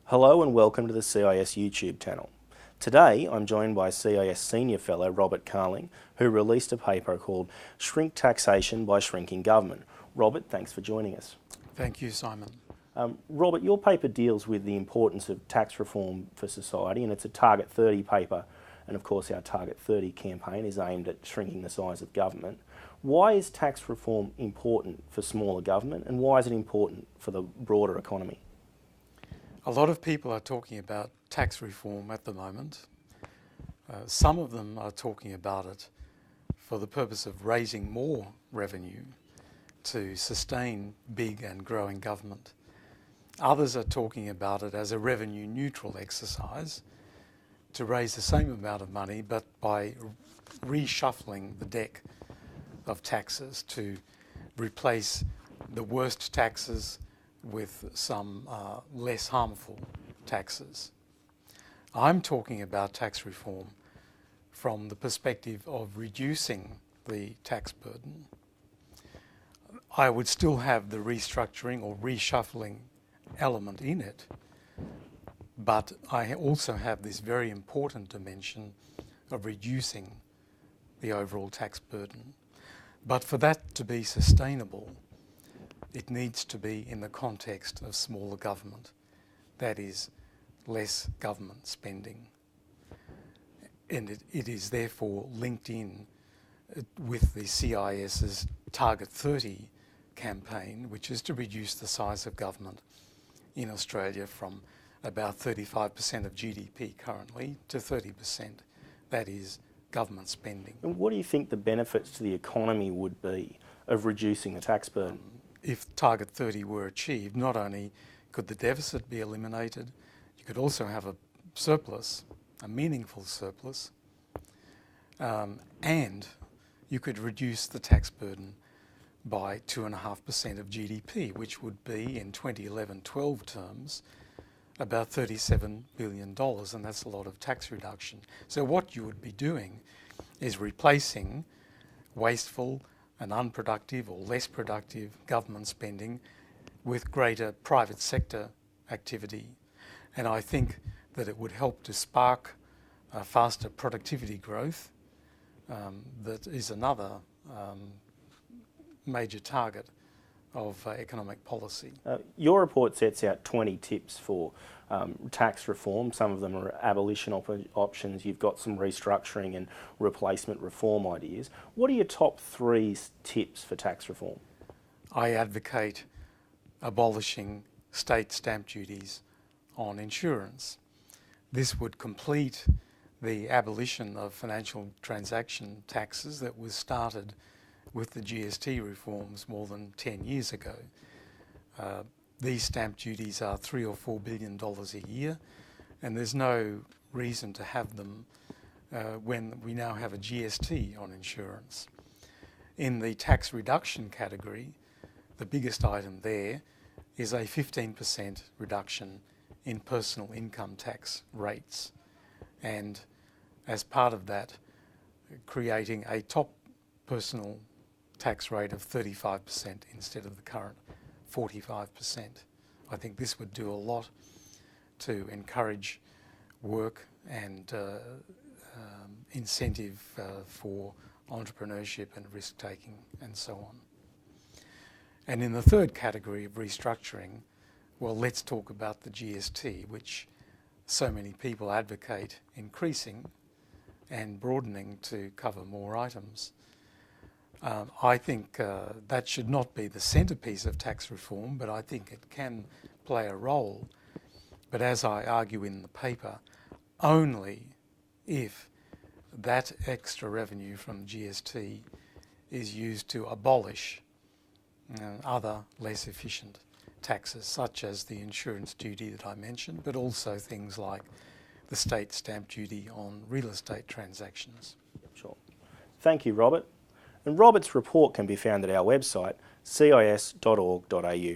Hello and welcome to the CIS YouTube channel. Today I'm joined by CIS Senior Fellow Robert Carling, who released a paper called Shrink Taxation by Shrinking Government. Robert, thanks for joining us. Thank you, Simon. Robert, your paper deals with the importance of tax reform for society, and it's a Target 30 paper, and of course our Target 30 campaign is aimed at shrinking the size of government. Why is tax reform important for smaller government, and why is it important for the broader economy? A lot of people are talking about tax reform at the moment. Some of them are talking about it for the purpose of raising more revenue to sustain big and growing government. Others are talking about it as a revenue neutral exercise to raise the same amount of money, but by reshuffling the deck of taxes to replace the worst taxes with some less harmful taxes. I'm talking about tax reform from the perspective of reducing the tax burden. I would still have the restructuring or reshuffling element in it, but I also have this very important dimension of reducing the overall tax burden. But for that to be sustainable, it needs to be in the context of smaller government, that is, less government spending. And it is therefore linked in with the CIS's Target 30 campaign, which is to reduce the size of government in Australia from about 35% of GDP currently to 30%. That is government spending. And what do you think the benefits to the economy would be of reducing the tax burden? If Target 30 were achieved, not only could the deficit be eliminated, you could also have a surplus, a meaningful surplus, and you could reduce the tax burden by 2.5% of GDP, which would be, in 2011-12 terms, about $37 billion, and that's a lot of tax reduction. So what you would be doing is replacing wasteful and unproductive or less productive government spending with greater private sector activity. And I think that it would help to spark faster productivity growth. That is another major target of economic policy. Your report sets out 20 tips for tax reform. Some of them are abolition options. You've got some restructuring and replacement reform ideas. What are your top 3 tips for tax reform? I advocate abolishing state stamp duties on insurance. This would complete the abolition of financial transaction taxes that was started with the GST reforms more than 10 years ago. These stamp duties are $3 or $4 billion a year, and there's no reason to have them when we now have a GST on insurance. In the tax reduction category, the biggest item there is a 15% reduction in personal income tax rates, and as part of that, creating a top personal tax rate of 35% instead of the current 45%. I think this would do a lot to encourage work and incentive for entrepreneurship and risk-taking and so on. And in the third category of restructuring, well, let's talk about the GST, which so many people advocate increasing and broadening to cover more items. I think that should not be the centrepiece of tax reform, but I think it can play a role. But as I argue in the paper, only if that extra revenue from GST is used to abolish other less efficient taxes, such as the insurance duty that I mentioned, but also things like the state stamp duty on real estate transactions. Sure. Thank you, Robert. And Robert's report can be found at our website, cis.org.au.